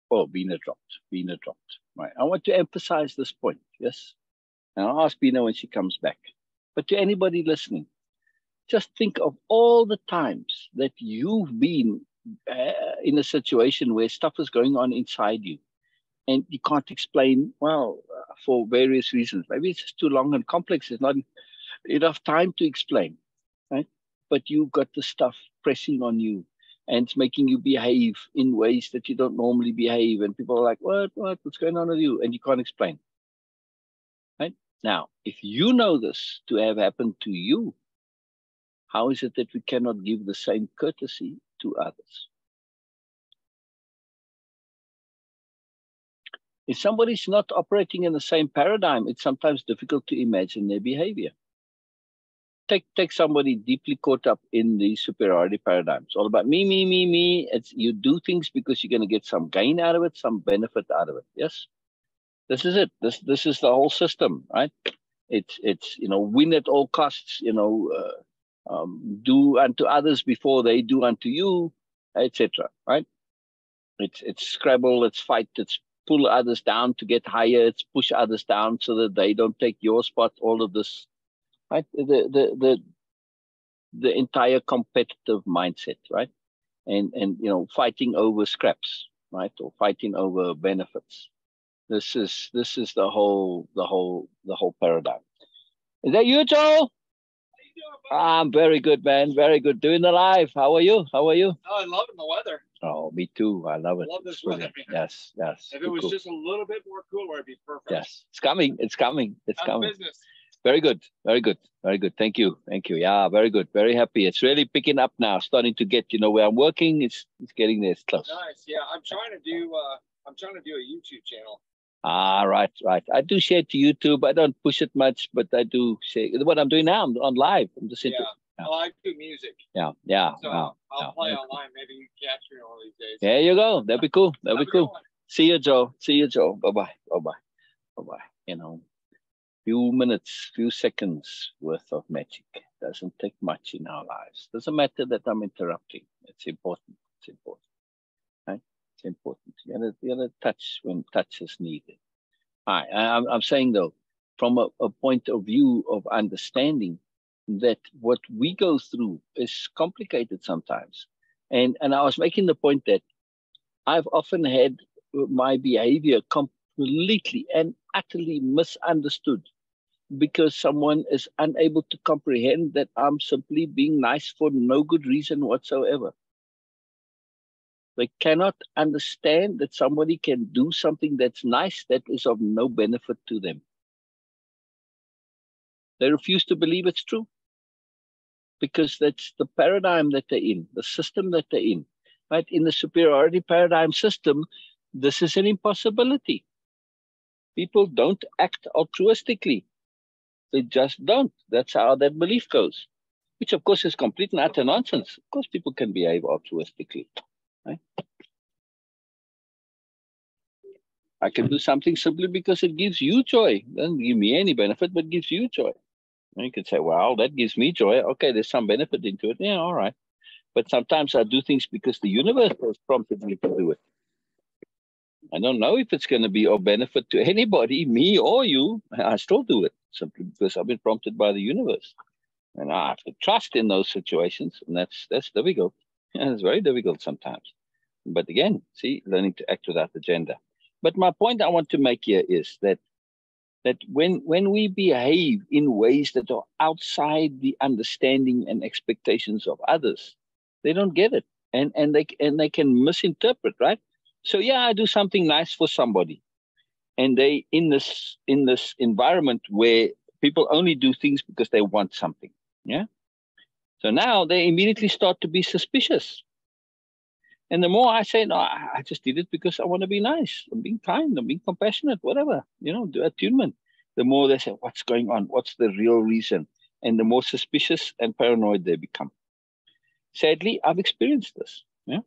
Oh, Beena dropped. Beena dropped. Right. I want to emphasize this point. Yes. And I'll ask Beena when she comes back. But to anybody listening, just think of all the times that you've been in a situation where stuff is going on inside you and you can't explain, well, for various reasons. Maybe it's just too long and complex. There's not enough time to explain, right? But you've got the stuff pressing on you and it's making you behave in ways that you don't normally behave. And people are like, what's going on with you? And you can't explain, right? Now, if you know this to have happened to you, how is it that we cannot give the same courtesy to others? If somebody's not operating in the same paradigm, it's sometimes difficult to imagine their behavior. Take somebody deeply caught up in the superiority paradigm. It's all about me, me, me, me. You do things because you're going to get some gain out of it, some benefit out of it. Yes, this is it. This is the whole system, right? It's win at all costs. Do unto others before they do unto you, etc. Right? It's scrabble. It's fight. It's pull others down to get higher. It's push others down so that they don't take your spot. All of this. Right, the entire competitive mindset, right, and fighting over scraps, right, or fighting over benefits. This is the whole paradigm. Is that you, Joel? I'm very good, man. Very good. Doing the live. How are you? Oh, I'm loving the weather. Oh, me too. I love it. I love this weather. Yes. If it was just a little bit more cooler, it'd be perfect. Yes, it's coming. It's coming. Business. Very good. Thank you. Yeah, very good. Very happy. It's really picking up now. Starting to get, where I'm working. It's getting there. It's close. Nice. Yeah, I'm trying to do a YouTube channel. Ah, right. I do share it to YouTube. I don't push it much, but I do share. What I'm doing now, I'm on live. I'm just into. Yeah. Well, I do music. Yeah. So I'll play online. Maybe you can catch me one of these days. There you go. That'd be cool. See you, Joe. Bye-bye. Few minutes, few seconds worth of magic. Doesn't take much in our lives. Doesn't matter that I'm interrupting. It's important. Right? It's important. You gotta touch when touch is needed. I'm saying though, from a point of view of understanding that what we go through is complicated sometimes. And I was making the point that I've often had my behavior completely and utterly misunderstood because someone is unable to comprehend that I'm simply being nice for no good reason whatsoever. They cannot understand that somebody can do something that's nice that is of no benefit to them. They refuse to believe it's true because that's the paradigm that they're in, the system that they're in. Right? In the superiority paradigm system, this is an impossibility. People don't act altruistically. They just don't. That's how that belief goes, which of course is complete and utter nonsense. Of course, people can behave altruistically. Right? I can do something simply because it gives you joy. It doesn't give me any benefit, but gives you joy. And you can say, well, that gives me joy. Okay, there's some benefit into it. Yeah, all right. But sometimes I do things because the universe has prompted me to do it. I don't know if it's going to be of benefit to anybody, me or you. I still do it simply because I've been prompted by the universe. And I have to trust in those situations. And that's difficult. Yeah, it's very difficult sometimes. But again, see, learning to act without agenda. But my point I want to make here is that when we behave in ways that are outside the understanding and expectations of others, they don't get it. And they can misinterpret, right? So yeah, I do something nice for somebody. And they in this environment where people only do things because they want something. Yeah. So now they immediately start to be suspicious. And the more I say, no, I just did it because I want to be nice. I'm being kind. I'm being compassionate, whatever, do attunement. The more they say, what's going on? What's the real reason? And the more suspicious and paranoid they become. Sadly, I've experienced this. Yeah.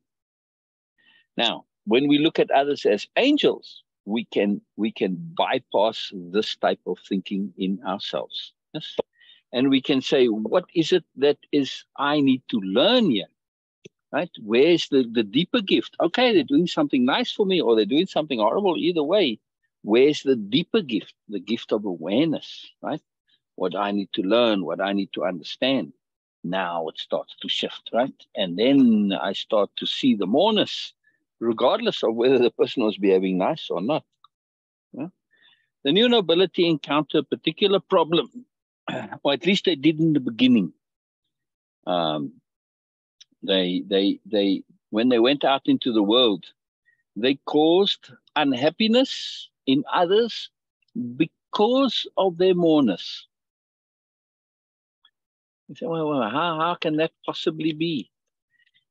Now, when we look at others as angels, we can bypass this type of thinking in ourselves. Yes. And we can say, what is it that is I need to learn here? Right? Where's the deeper gift? Okay, they're doing something nice for me or they're doing something horrible. Either way, where's the deeper gift? The gift of awareness, right? What I need to learn, what I need to understand. Now it starts to shift, right? And then I start to see the moreness, regardless of whether the person was behaving nice or not. Yeah? The new nobility encounter a particular problem, or at least they did in the beginning. They when they went out into the world, they caused unhappiness in others because of their moreness. You say, well, how can that possibly be?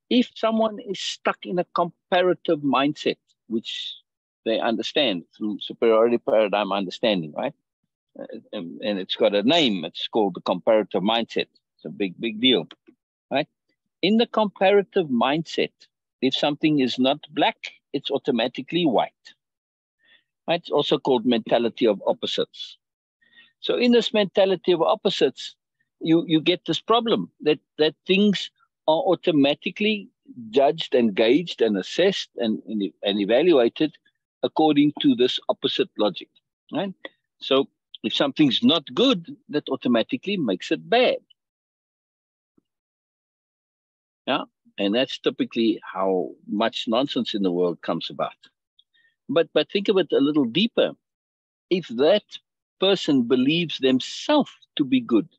If someone is stuck in a comparative mindset, which they understand through superiority paradigm understanding, right? And it's got a name. It's called the comparative mindset. It's a big deal, right? In the comparative mindset, if something is not black, it's automatically white. Right? It's also called mentality of opposites. So in this mentality of opposites, you get this problem that things are automatically judged and gauged and assessed and evaluated according to this opposite logic. Right? So if something's not good, that automatically makes it bad. Yeah, and that's typically how much nonsense in the world comes about. But think of it a little deeper. If that person believes themselves to be good,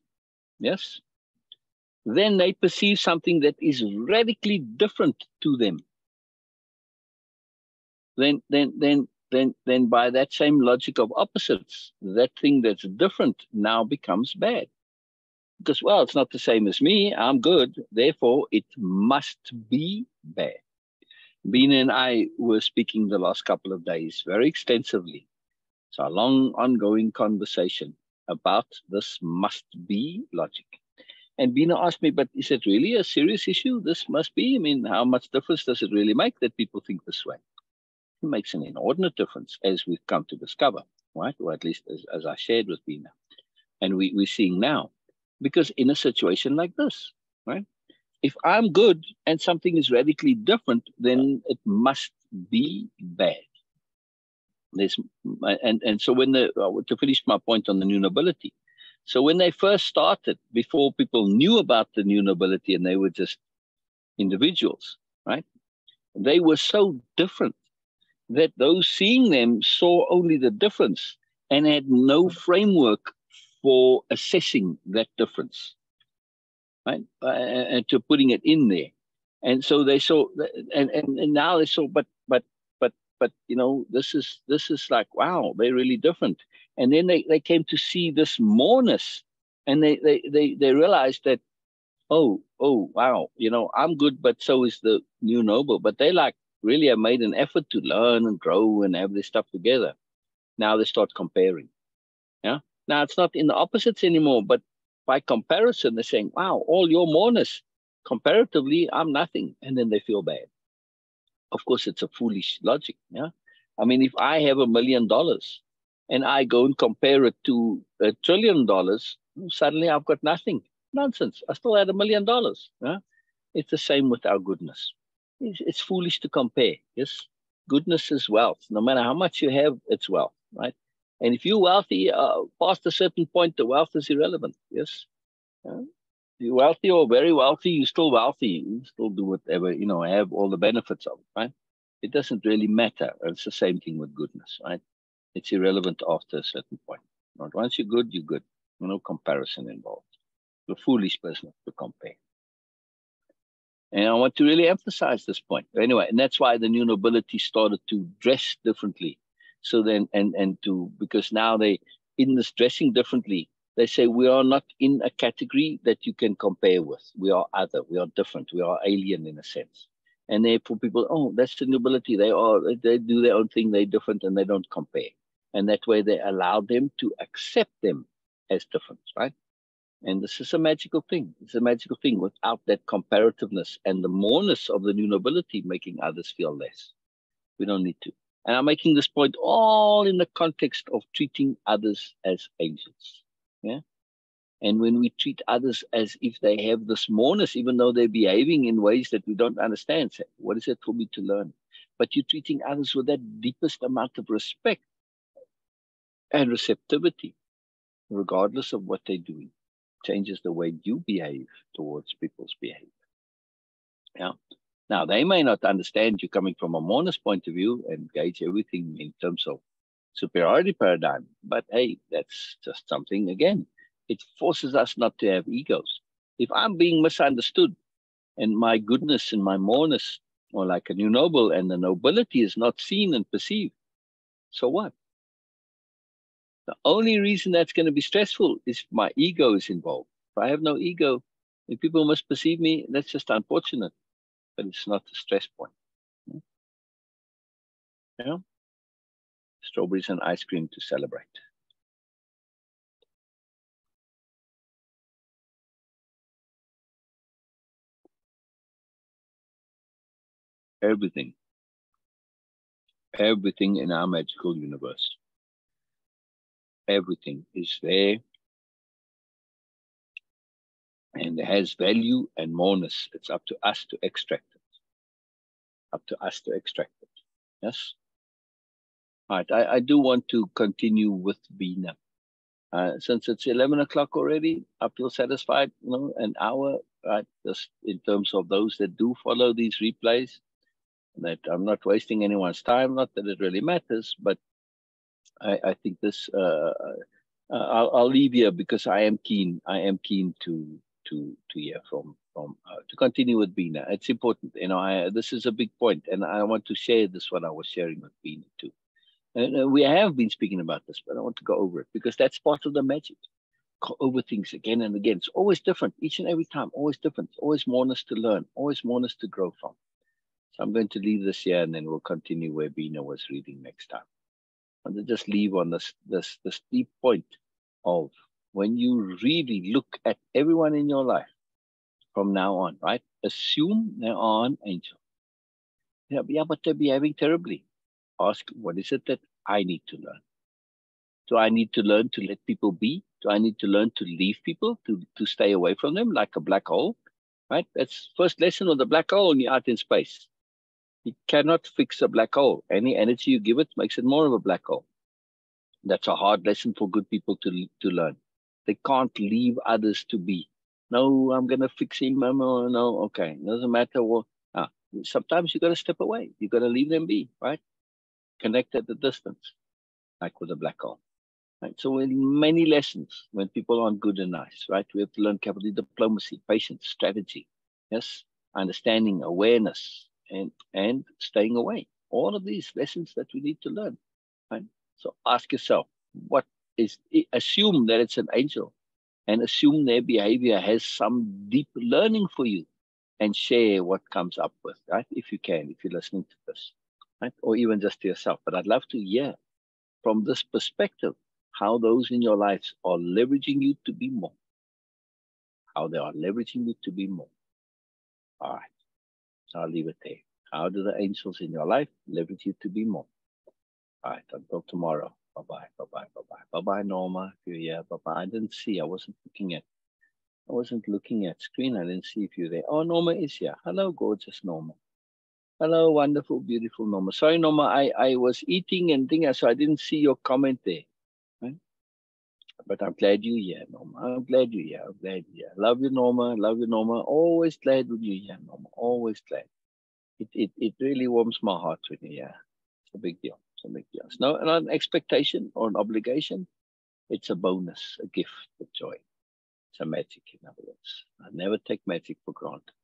yes, then they perceive something that is radically different to them. Then by that same logic of opposites, that thing that's different now becomes bad. Because, well, it's not the same as me. I'm good. Therefore, it must be bad. Beena and I were speaking the last couple of days very extensively. It's a long, ongoing conversation about this must be logic. And Beena asked me, but is it really a serious issue? This must be. I mean, how much difference does it really make that people think this way? It makes an inordinate difference, as we've come to discover, right? Or at least as I shared with Beena. And we're seeing now. Because in a situation like this, right? If I'm good and something is radically different, then it must be bad. And so when to finish my point on the new nobility, so when they first started, before people knew about the new nobility and they were just individuals, right? They were so different that those seeing them saw only the difference and had no framework for assessing that difference, right? And to putting it in there. And so they saw, and now they saw, but this is like, wow, they're really different. And then they came to see this moreness, and they realized that, oh, wow, I'm good, but so is the new noble. But they really have made an effort to learn and grow and have this stuff together. Now they start comparing. Yeah. Now it's not in the opposites anymore, but by comparison, they're saying, wow, all your moreness, comparatively, I'm nothing. And then they feel bad. Of course, it's a foolish logic. Yeah. I mean, if I have $1 million and I go and compare it to $1 trillion, suddenly I've got nothing. Nonsense. I still had $1 million. Yeah. It's the same with our goodness. It's foolish to compare. Yes. Goodness is wealth. No matter how much you have, it's wealth, right? And if you're wealthy, past a certain point, the wealth is irrelevant. Yes. You're wealthy or very wealthy, you're still wealthy. You still do whatever, have all the benefits of it, right? It doesn't really matter. It's the same thing with goodness, right? It's irrelevant after a certain point. Right? Once you're good, you're good. No comparison involved. It's a foolish business to compare. And I want to really emphasize this point. Anyway, and that's why the new nobility started to dress differently. So then, because now in this dressing differently, they say we are not in a category that you can compare with. We are other, we are different, we are alien in a sense. And therefore people, oh, that's the nobility. They do their own thing, they're different and they don't compare. And that way they allow them to accept them as different, right? And this is a magical thing. It's a magical thing without that comparativeness and the moreness of the new nobility making others feel less. We don't need to. And I'm making this point all in the context of treating others as angels. Yeah. And when we treat others as if they have this moreness, even though they're behaving in ways that we don't understand, say, what is it for me to learn? But you're treating others with that deepest amount of respect and receptivity, regardless of what they're doing. Changes the way you behave towards people's behavior. Yeah. Now, they may not understand you coming from a moreness point of view and gauge everything in terms of superiority paradigm, but hey, that's just something, again, it forces us not to have egos. If I'm being misunderstood and my goodness and my moreness, or like a new noble, and the nobility is not seen and perceived, so what? The only reason that's going to be stressful is if my ego is involved. If I have no ego, if people must perceive me, that's just unfortunate, but it's not a stress point. Yeah? Strawberries and ice cream to celebrate. Everything in our magical universe, everything is there and it has value and moreness. It's up to us to extract it. Yes. All right. I do want to continue with Beena. Since it's 11 o'clock already, I feel satisfied, an hour, right? Just in terms of those that do follow these replays, that I'm not wasting anyone's time. Not that it really matters, but I think this, I'll leave here because I am keen to hear to continue with Beena. It's important, this is a big point, and I want to share this, what I was sharing with Beena too. And we have been speaking about this, but I want to go over it because that's part of the magic. Go over things again and again. It's always different, each and every time, always different, always moreness to learn, always moreness to grow from. So I'm going to leave this here and then we'll continue where Beena was reading next time. I want to just leave on this deep point of when you really look at everyone in your life from now on, right? Assume they are an angel. Yeah, but they're behaving terribly. Ask, what is it that I need to learn? Do I need to learn to let people be? Do I need to learn to leave people, to stay away from them like a black hole? Right? That's first lesson of the black hole when you're out in space. You cannot fix a black hole. Any energy you give it makes it more of a black hole. That's a hard lesson for good people to learn. They can't leave others to be. No, I'm going to fix him. No, okay. Doesn't matter what. Sometimes you got to step away. You got to leave them be, right? Connect at the distance, like with a black hole. Right? So in many lessons, when people aren't good and nice, right? We have to learn capital diplomacy, patience, strategy, yes, understanding, awareness, and staying away. All of these lessons that we need to learn, right? So ask yourself, assume that it's an angel and assume their behavior has some deep learning for you and share what comes up with, right? If you can, if you're listening to this, right? Or even just to yourself. But I'd love to hear from this perspective, how those in your lives are leveraging you to be more. How they are leveraging you to be more. All right. So I'll leave it there. How do the angels in your life leverage you to be more? All right. Until tomorrow. Bye-bye. Bye-bye. Bye-bye. Bye-bye, Norma. If you're here. Bye-bye. I didn't see. I wasn't looking at screen. I didn't see if you're there. Oh, Norma is here. Hello, gorgeous Norma. Hello, wonderful, beautiful Norma. Sorry, Norma, I was eating and things, so I didn't see your comment there. Right? But I'm glad you're here, Norma. I'm glad you're here. I'm glad you're here. Love you, Norma. Love you, Norma. Always glad when you're here, Norma. Always glad. It really warms my heart when you're here. It's a big deal. It's a big deal. It's not an expectation or an obligation. It's a bonus, a gift, a joy. It's a magic, in other words. I never take magic for granted.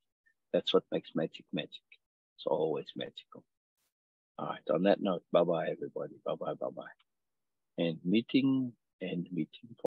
That's what makes magic magic. It's always magical. All right. On that note, bye-bye, everybody. Bye-bye, bye-bye. And meeting.